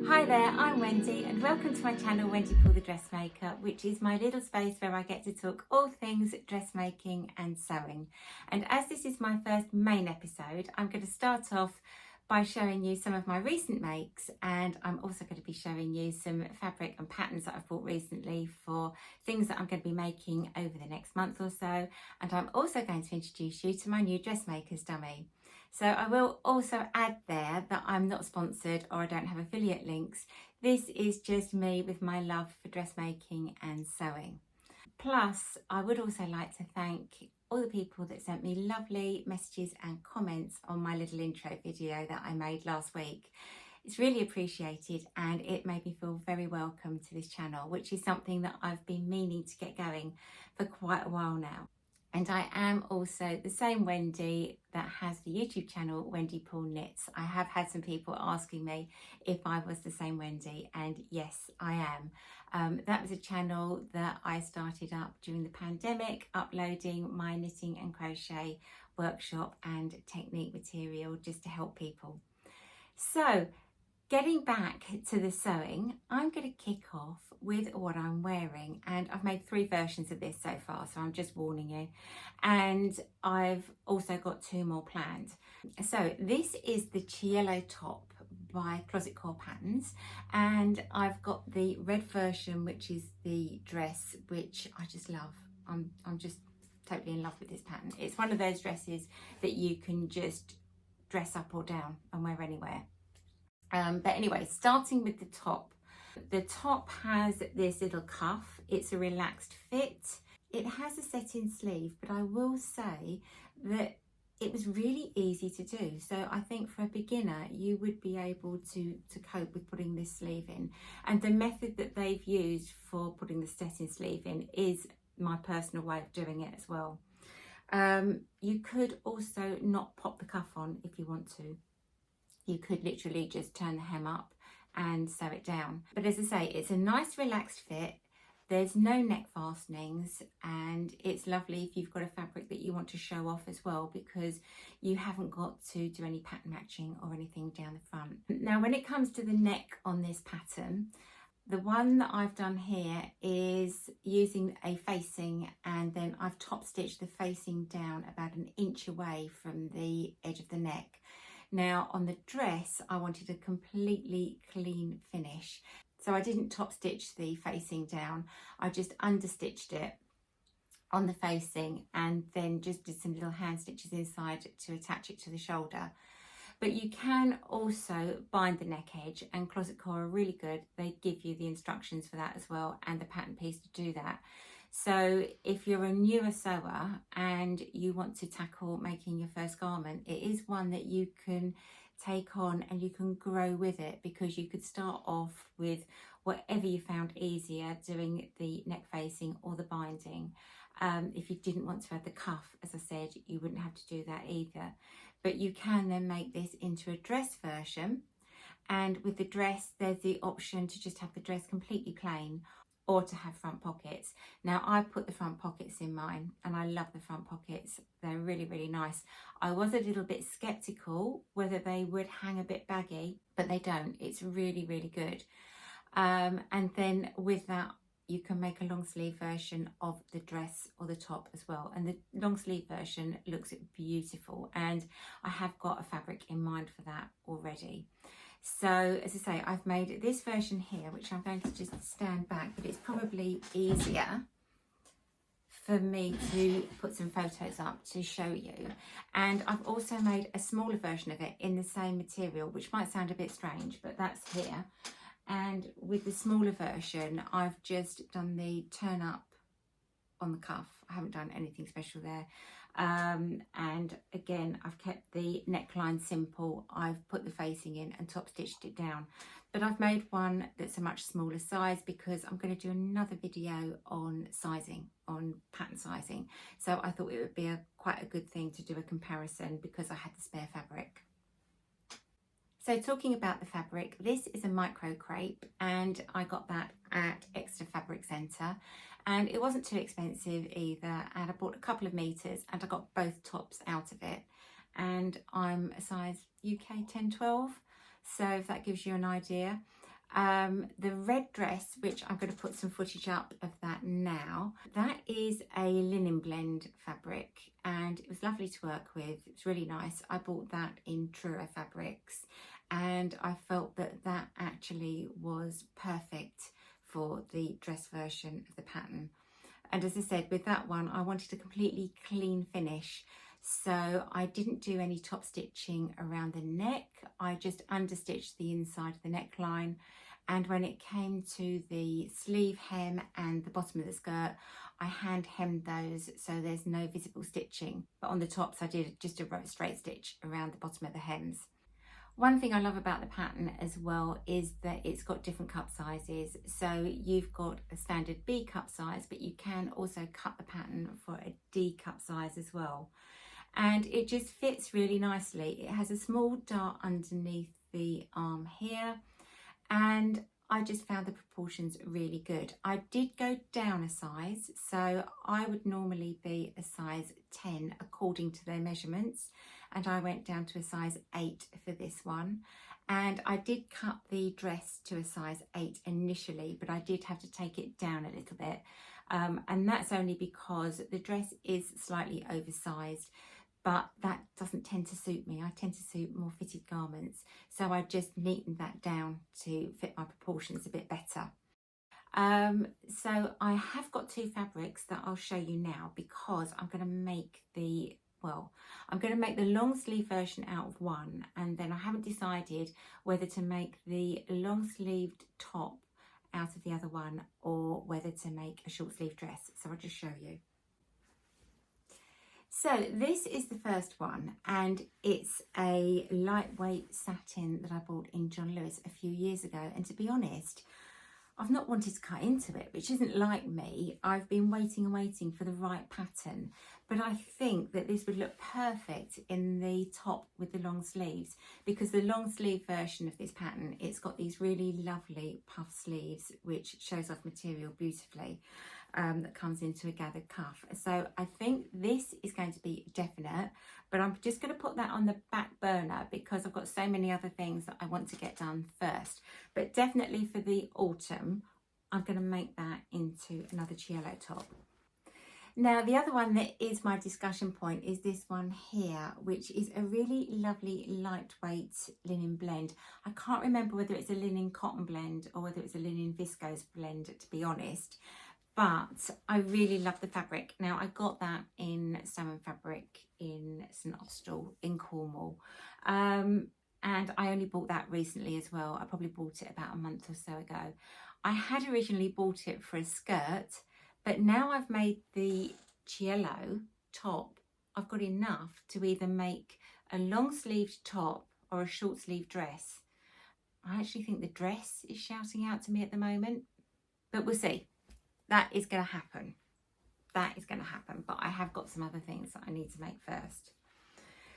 Hi there, I'm Wendy and welcome to my channel Wendy Paul the Dressmaker, which is my little space where I get to talk all things dressmaking and sewing. And as this is my first main episode, I'm going to start off by showing you some of my recent makes, and I'm also going to be showing you some fabric and patterns that I've bought recently for things that I'm going to be making over the next month or so. And I'm also going to introduce you to my new Dressmakers dummy. So I will also add there that I'm not sponsored or I don't have affiliate links. This is just me with my love for dressmaking and sewing. Plus, I would also like to thank all the people that sent me lovely messages and comments on my little intro video that I made last week. It's really appreciated and it made me feel very welcome to this channel, which is something that I've been meaning to get going for quite a while now. And I am also the same Wendy that has the YouTube channel Wendy Paul Knits. I have had some people asking me if I was the same Wendy, and yes, I am. That was a channel that I started up during the pandemic, uploading my knitting and crochet workshop and technique material just to help people. So, getting back to the sewing, I'm going to kick off with what I'm wearing, and I've made 3 versions of this so far, so I'm just warning you, and I've also got 2 more planned. So this is the Cielo Top by Closet Core Patterns, and I've got the red version, which is the dress, which I just love. I'm just totally in love with this pattern. It's one of those dresses that you can just dress up or down and wear anywhere. But anyway, starting with the top. The top has this little cuff. It's a relaxed fit. It has a satin sleeve, but I will say that it was really easy to do. So I think for a beginner, you would be able to cope with putting this sleeve in. And the method that they've used for putting the satin sleeve in is my personal way of doing it as well. You could also not pop the cuff on if you want to. You could literally just turn the hem up and sew it down. But as I say, it's a nice relaxed fit. There's no neck fastenings, and it's lovely if you've got a fabric that you want to show off as well, because you haven't got to do any pattern matching or anything down the front. Now, when it comes to the neck on this pattern, the one that I've done here is using a facing, and then I've top stitched the facing down about 1 inch away from the edge of the neck. Now on the dress, I wanted a completely clean finish. So I didn't top stitch the facing down. I just understitched it on the facing and then just did some little hand stitches inside to attach it to the shoulder. But you can also bind the neck edge, and Closet Core are really good. They give you the instructions for that as well, and the pattern piece to do that. So if you're a newer sewer and you want to tackle making your first garment, it is one that you can take on and you can grow with it, because you could start off with whatever you found easier, doing the neck facing or the binding. If you didn't want to add the cuff, as I said, you wouldn't have to do that either. But you can then make this into a dress version. And with the dress, there's the option to just have the dress completely plain, or to have front pockets. Now I put the front pockets in mine, and I love the front pockets. They're really, really nice. I was a little bit skeptical whether they would hang a bit baggy, but they don't. It's really, really good. And then with that, you can make a long sleeve version of the dress or the top as well. And the long sleeve version looks beautiful, and I have got a fabric in mind for that already. So as I say, I've made this version here, which I'm going to just stand back, but it's probably easier for me to put some photos up to show you. And I've also made a smaller version of it in the same material, which might sound a bit strange, but that's here. And with the smaller version, I've just done the turn up on the cuff. I haven't done anything special there. And again, I've kept the neckline simple. I've put the facing in and top stitched it down. But I've made one that's a much smaller size, because I'm going to do another video on sizing, on pattern sizing. So I thought it would be quite a good thing to do a comparison, because I had the spare fabric. So talking about the fabric, this is a micro-crepe, and I got that at Exeter Fabric Centre, and it wasn't too expensive either, and I bought a couple of meters and I got both tops out of it, and I'm a size UK 10-12, so if that gives you an idea. The red dress, which I'm going to put some footage up of that now, that is a linen blend fabric and it was lovely to work with. It was really nice. I bought that in Truro Fabrics and I felt that that actually was perfect for the dress version of the pattern. And as I said, with that one, I wanted a completely clean finish. So I didn't do any top stitching around the neck. I just understitched the inside of the neckline. And when it came to the sleeve hem and the bottom of the skirt, I hand hemmed those so there's no visible stitching. But on the tops, I did just a straight stitch around the bottom of the hems. One thing I love about the pattern as well is that it's got different cup sizes. So you've got a standard B cup size, but you can also cut the pattern for a D cup size as well. And it just fits really nicely. It has a small dart underneath the arm here. And I just found the proportions really good. I did go down a size. So I would normally be a size 10 according to their measurements. And I went down to a size 8 for this one. And I did cut the dress to a size 8 initially, but I did have to take it down a little bit. And that's only because the dress is slightly oversized, but that doesn't tend to suit me. I tend to suit more fitted garments. So I just neatened that down to fit my proportions a bit better. So I have got two fabrics that I'll show you now because I'm going to make the long sleeve version out of one, and then I haven't decided whether to make the long sleeved top out of the other one or whether to make a short sleeve dress. So I'll just show you. So this is the first one, and it's a lightweight satin that I bought in John Lewis a few years ago. And to be honest, I've not wanted to cut into it, which isn't like me. I've been waiting and waiting for the right pattern, but I think that this would look perfect in the top with the long sleeves, because the long sleeve version of this pattern, it's got these really lovely puff sleeves, which shows off material beautifully. That comes into a gathered cuff. So I think this is going to be definite, but I'm just going to put that on the back burner because I've got so many other things that I want to get done first. But definitely for the autumn, I'm going to make that into another Cielo top. Now, the other one that is my discussion point is this one here, which is a really lovely lightweight linen blend. I can't remember whether it's a linen cotton blend or whether it's a linen viscose blend, to be honest. But I really love the fabric. Now, I got that in Salmon Fabric in St Austell in Cornwall. And I only bought that recently as well. I probably bought it about a month or so ago. I had originally bought it for a skirt, but now I've made the Cielo top, I've got enough to either make a long sleeved top or a short sleeve dress. I actually think the dress is shouting out to me at the moment, but we'll see. That is going to happen. That is going to happen. But I have got some other things that I need to make first.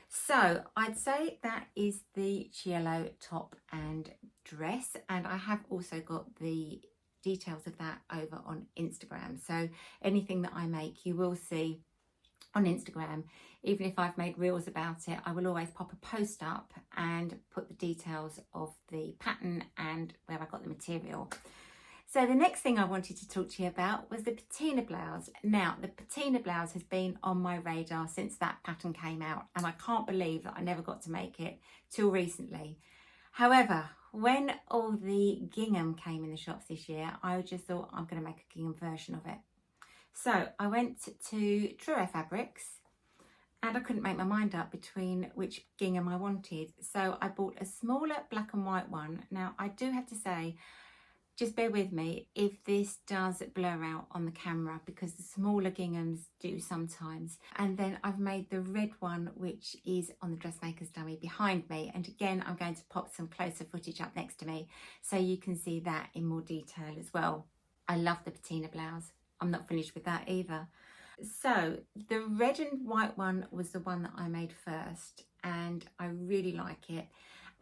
So I'd say that is the Cielo top and dress. And I have also got the details of that over on Instagram. So anything that I make, you will see on Instagram. Even if I've made reels about it, I will always pop a post up and put the details of the pattern and where I got the material. So the next thing I wanted to talk to you about was the Patina Blouse. Now, the Patina Blouse has been on my radar since that pattern came out, and I can't believe that I never got to make it till recently. However, when all the gingham came in the shops this year, I just thought I'm going to make a gingham version of it. So I went to Truro Fabrics and I couldn't make my mind up between which gingham I wanted. So I bought a smaller black and white one. Now, I do have to say, just bear with me if this does blur out on the camera because the smaller ginghams do sometimes. And then I've made the red one, which is on the Dressmakers dummy behind me. And again, I'm going to pop some closer footage up next to me so you can see that in more detail as well. I love the Patina Blouse. I'm not finished with that either. So the red and white one was the one that I made first and I really like it.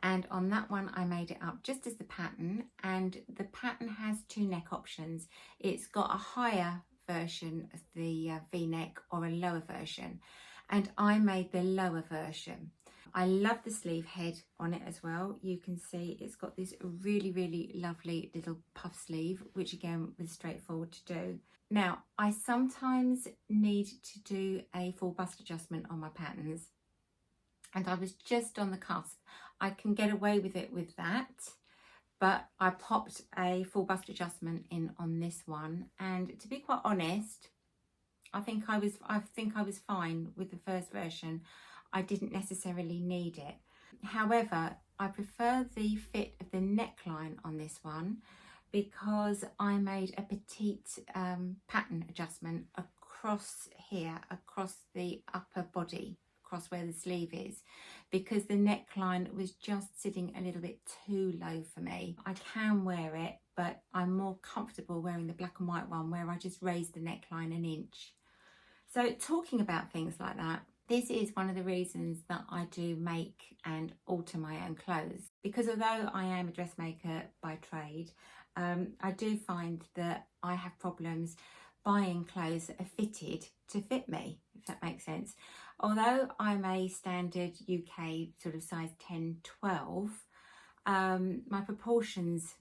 And on that one, I made it up just as the pattern, and the pattern has two neck options. It's got a higher version of the V-neck or a lower version, and I made the lower version. I love the sleeve head on it as well. You can see it's got this really lovely little puff sleeve, which again was straightforward to do. Now, I sometimes need to do a full bust adjustment on my patterns, and I was just on the cusp. I can get away with it with that, but I popped a full bust adjustment in on this one, and to be quite honest, I think I was fine with the first version. I didn't necessarily need it. However, I prefer the fit of the neckline on this one because I made a petite pattern adjustment across here, across the upper body, across where the sleeve is, because the neckline was just sitting a little bit too low for me. I can wear it, but I'm more comfortable wearing the black and white one where I just raise the neckline an inch. So talking about things like that, this is one of the reasons that I do make and alter my own clothes, because although I am a dressmaker by trade, I do find that I have problems buying clothes that are fitted to fit me, if that makes sense. Although I'm a standard UK sort of size 10-12, my proportions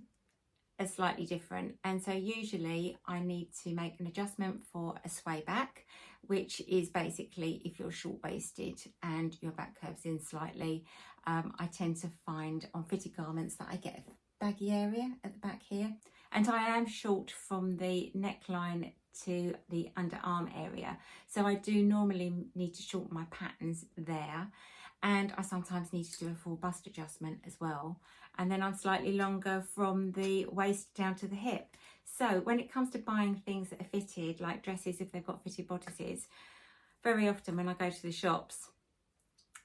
are slightly different, and so usually I need to make an adjustment for a sway back, which is basically if you're short-waisted and your back curves in slightly. I tend to find on fitted garments that I get a baggy area at the back here, and I am short from the neckline to the underarm area, so I do normally need to shorten my patterns there, and I sometimes need to do a full bust adjustment as well, and then I'm slightly longer from the waist down to the hip. So when it comes to buying things that are fitted, like dresses if they've got fitted bodices, very often when I go to the shops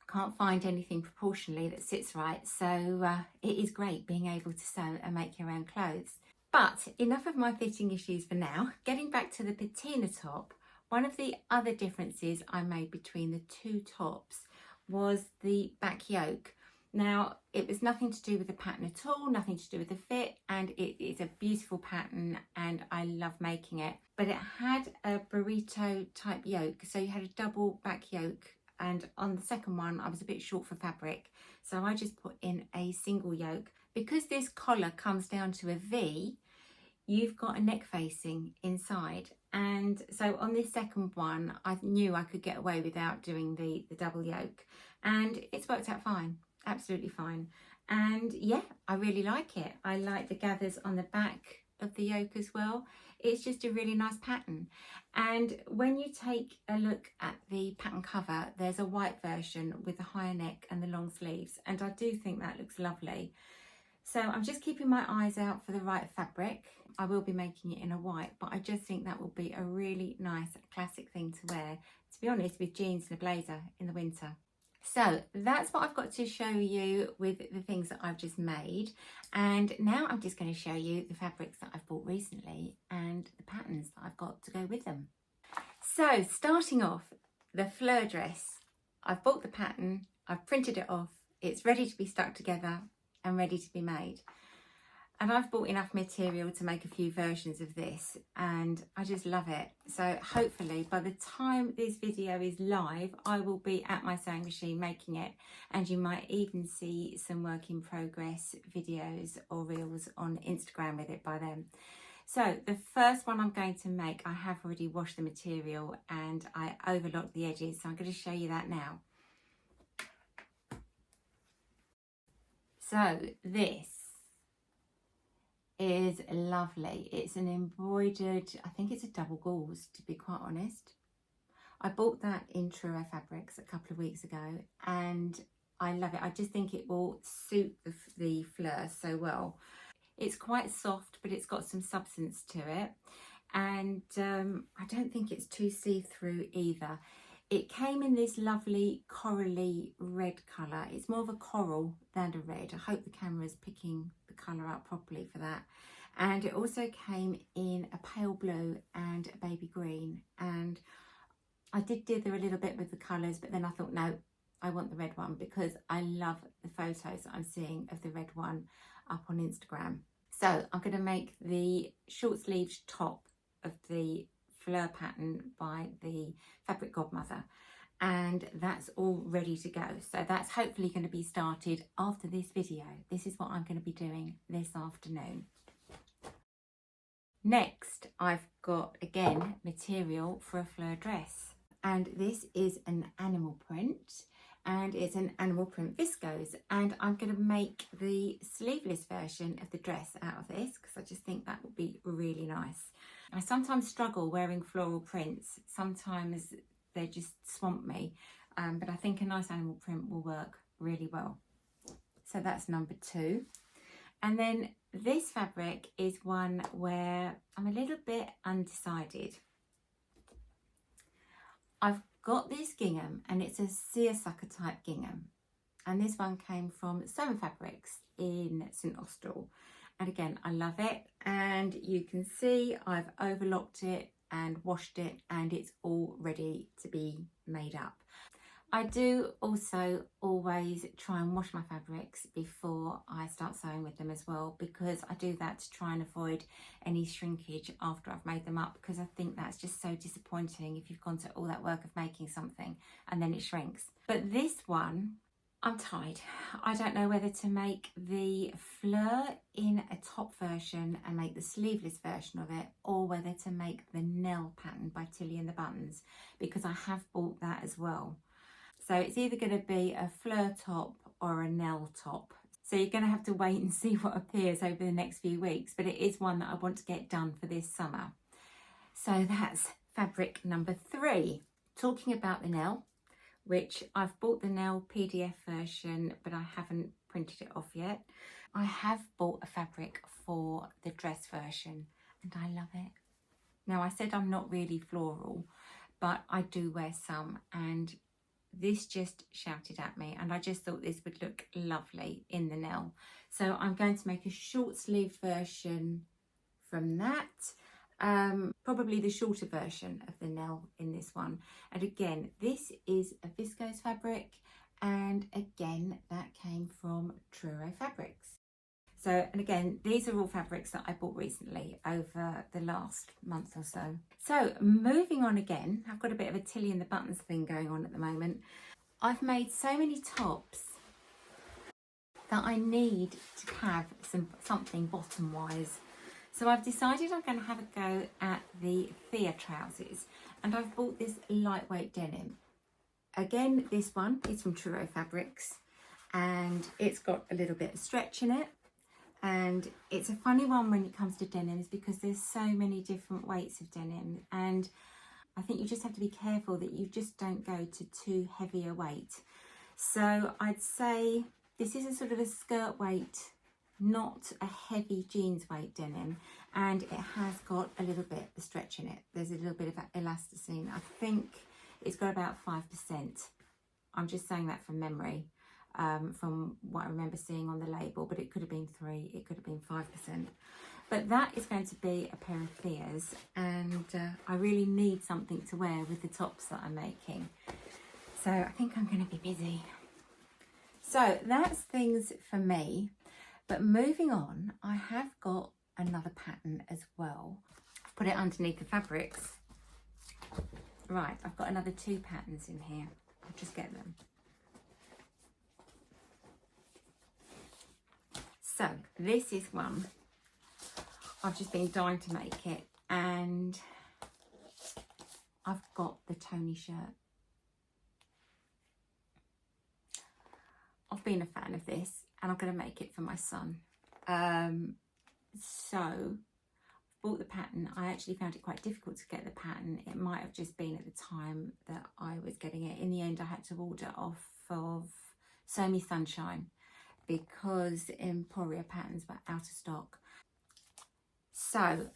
I can't find anything proportionally that sits right, so it is great being able to sew and make your own clothes. But enough of my fitting issues for now. Getting back to the patina top, one of the other differences I made between the two tops was the back yoke. Now, it was nothing to do with the pattern at all, nothing to do with the fit, and it is a beautiful pattern and I love making it. But it had a burrito type yoke, so you had a double back yoke, and on the second one I was a bit short for fabric, so I just put in a single yoke. Because this collar comes down to a V, you've got a neck facing inside, and so on this second one I knew I could get away without doing the double yoke, and it's worked out fine, absolutely fine. And yeah, I really like it. I like the gathers on the back of the yoke as well. It's just a really nice pattern. And when you take a look at the pattern cover, there's a white version with the higher neck and the long sleeves, and I do think that looks lovely. So I'm just keeping my eyes out for the right fabric. I will be making it in a white, but I just think that will be a really nice classic thing to wear, to be honest, with jeans and a blazer in the winter. So that's what I've got to show you with the things that I've just made. And now I'm just going to show you the fabrics that I've bought recently and the patterns that I've got to go with them. So starting off, the fleur dress. I've bought the pattern, I've printed it off, it's ready to be stuck together and ready to be made. And I've bought enough material to make a few versions of this, and I just love it. So hopefully by the time this video is live, I will be at my sewing machine making it, and you might even see some work in progress videos or reels on Instagram with it by then. So the first one I'm going to make, I have already washed the material and I overlocked the edges, so I'm going to show you that now. So this is lovely. It's an embroidered, I think it's a double gauze to be quite honest. I bought that in Truro Fabrics a couple of weeks ago and I love it. I just think it will suit the fleur so well. It's quite soft, but it's got some substance to it, and I don't think it's too see-through either. It came in this lovely corally red colour. It's more of a coral than a red. I hope the camera's picking the colour up properly for that. And it also came in a pale blue and a baby green. And I did dither a little bit with the colours, but then I thought, no, I want the red one because I love the photos that I'm seeing of the red one up on Instagram. So I'm going to make the short sleeved top of the fleur pattern by the Fabric Godmother, and that's all ready to go. So that's hopefully going to be started after this video. This is what I'm going to be doing this afternoon. Next, I've got, again, material for a fleur dress. And this is an animal print, and it's an animal print viscose. And I'm going to make the sleeveless version of the dress out of this because I just think that would be really nice. I sometimes struggle wearing floral prints. Sometimes they just swamp me. But I think a nice animal print will work really well. So that's number 2. And then this fabric is one where I'm a little bit undecided. I've got this gingham, and it's a seersucker type gingham. And this one came from Cielo Fabrics in St Austell. And again, I love it. And you can see I've overlocked it and washed it, and it's all ready to be made up. I do also always try and wash my fabrics before I start sewing with them as well, because I do that to try and avoid any shrinkage after I've made them up, because I think that's just so disappointing if you've gone to all that work of making something and then it shrinks. But this one, I'm tied. I don't know whether to make the fleur in a top version and make the sleeveless version of it, or whether to make the Nell pattern by Tilly and the Buttons, because I have bought that as well. So it's either going to be a fleur top or a Nell top. So you're going to have to wait and see what appears over the next few weeks, but it is one that I want to get done for this summer. So that's fabric number 3. Talking about the Nell, which I've bought the Nell PDF version, but I haven't printed it off yet. I have bought a fabric for the dress version, and I love it. Now, I said I'm not really floral, but I do wear some, and this just shouted at me, and I just thought this would look lovely in the Nell. So I'm going to make a short sleeve version from that, probably the shorter version of the Nell in this one. And again, this is a viscose fabric, and again, that came from Truro Fabrics. So, and again, these are all fabrics that I bought recently over the last month or so. So moving on again, I've got a bit of a Tilly and the Buttons thing going on at the moment. I've made so many tops that I need to have something bottom wise. So I've decided I'm going to have a go at the Thea trousers, and I've bought this lightweight denim. Again, this one is from Truro Fabrics, and it's got a little bit of stretch in it. And it's a funny one when it comes to denims, because there's so many different weights of denim, and I think you just have to be careful that you just don't go to too heavy a weight. So I'd say this is a sort of a skirt weight, not a heavy jeans weight denim, and it has got a little bit of stretch in it. There's a little bit of elasticine. I think it's got about 5%. I'm just saying that from memory. From what I remember seeing on the label, but it could have been 3, it could have been 5%. But that is going to be a pair of Theas, and I really need something to wear with the tops that I'm making. So I think I'm going to be busy. So that's things for me. But moving on, I have got another pattern as well. I've put it underneath the fabrics. Right, I've got another 2 patterns in here. I'll just get them. So this is one. I've just been dying to make it, and I've got the Tony shirt. I've been a fan of this, and I'm going to make it for my son. So I bought the pattern. I actually found it quite difficult to get the pattern. It might have just been at the time that I was getting it. In the end, I had to order off of Sew Me Sunshine, because Emporia patterns were out of stock. So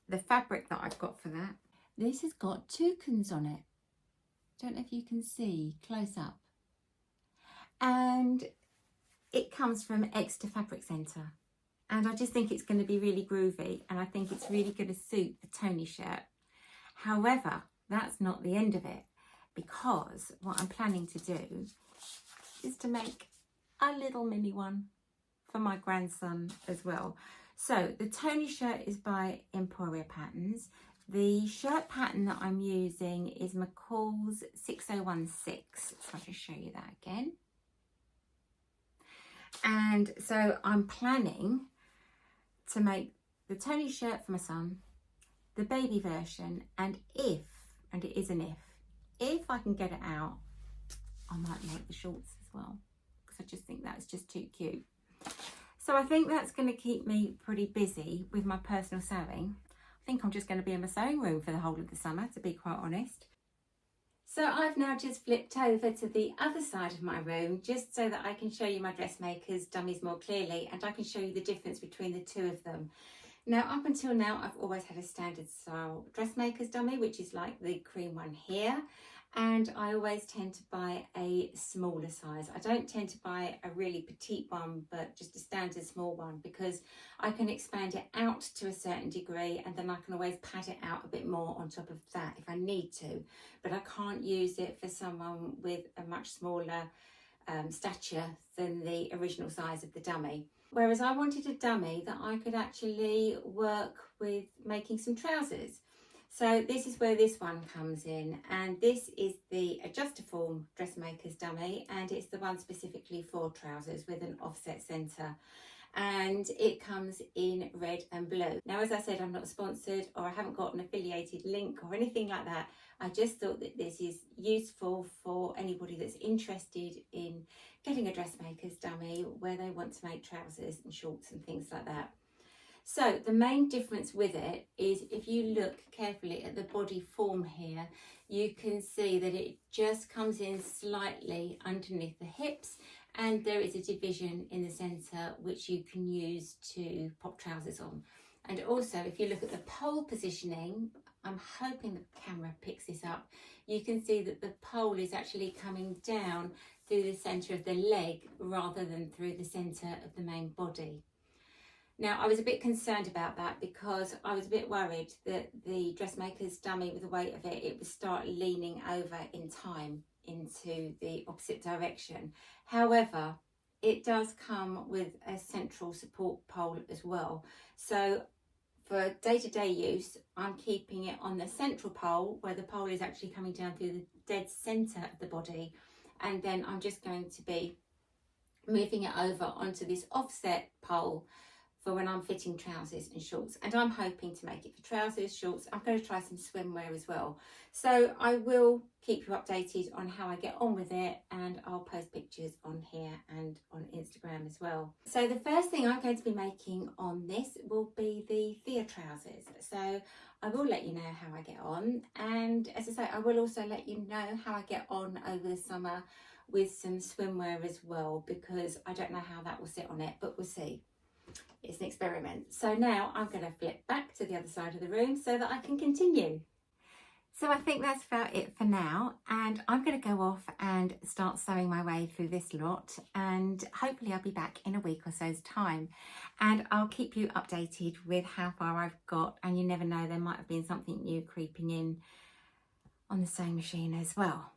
the fabric that I've got for that, this has got toucans on it. Don't know if you can see close up. And it comes from Exeter Fabric Centre. And I just think it's going to be really groovy, and I think it's really going to suit the Tony shirt. However, that's not the end of it, because what I'm planning to do is to make a little mini one for my grandson as well. So the Tony shirt is by Emporia Patterns. The shirt pattern that I'm using is McCall's 6016. So I'll just show you that again. And so I'm planning to make the Tony shirt for my son, the baby version, and if, and it is an if I can get it out, I might make the shorts as well, because I just think that's just too cute. So I think that's going to keep me pretty busy with my personal sewing. I think I'm just going to be in my sewing room for the whole of the summer, to be quite honest. So I've now just flipped over to the other side of my room, just so that I can show you my Dressmakers dummies more clearly, and I can show you the difference between the two of them. Now, up until now, I've always had a standard style Dressmakers dummy, which is like the cream one here. And I always tend to buy a smaller size. I don't tend to buy a really petite one, but just a standard small one, because I can expand it out to a certain degree, and then I can always pad it out a bit more on top of that if I need to. But I can't use it for someone with a much smaller stature than the original size of the dummy. Whereas I wanted a dummy that I could actually work with making some trousers. So this is where this one comes in, and this is the Adjustaform Dressmakers dummy, and it's the one specifically for trousers with an offset centre, and it comes in red and blue. Now, as I said, I'm not sponsored, or I haven't got an affiliated link or anything like that. I just thought that this is useful for anybody that's interested in getting a dressmaker's dummy where they want to make trousers and shorts and things like that. So the main difference with it is, if you look carefully at the body form here, you can see that it just comes in slightly underneath the hips, and there is a division in the centre which you can use to pop trousers on. And also, if you look at the pole positioning, I'm hoping the camera picks this up, you can see that the pole is actually coming down through the centre of the leg rather than through the centre of the main body. Now, I was a bit concerned about that, because I was a bit worried that the Dressmaker's dummy, with the weight of it, it would start leaning over in time into the opposite direction. However, it does come with a central support pole as well. So for day-to-day use, I'm keeping it on the central pole, where the pole is actually coming down through the dead centre of the body. And then I'm just going to be moving it over onto this offset pole for when I'm fitting trousers and shorts. And I'm hoping to make it for trousers, shorts. I'm going to try some swimwear as well. So I will keep you updated on how I get on with it, and I'll post pictures on here and on Instagram as well. So the first thing I'm going to be making on this will be the Thea trousers. So I will let you know how I get on. And as I say, I will also let you know how I get on over the summer with some swimwear as well, because I don't know how that will sit on it, but we'll see. It's an experiment. So now I'm going to flip back to the other side of the room so that I can continue. So I think that's about it for now, and I'm going to go off and start sewing my way through this lot, and hopefully I'll be back in a week or so's time, and I'll keep you updated with how far I've got. And you never know, there might have been something new creeping in on the sewing machine as well.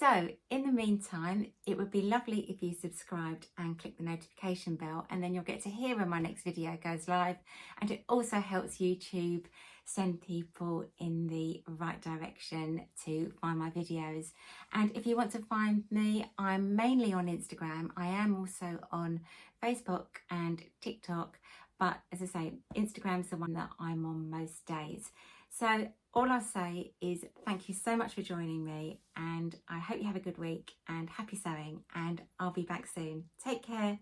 So in the meantime, it would be lovely if you subscribed and click the notification bell, and then you'll get to hear when my next video goes live. And it also helps YouTube send people in the right direction to find my videos. And if you want to find me, I'm mainly on Instagram. I am also on Facebook and TikTok, but as I say, Instagram's the one that I'm on most days. So all I'll say is thank you so much for joining me, and I hope you have a good week and happy sewing, and I'll be back soon. Take care.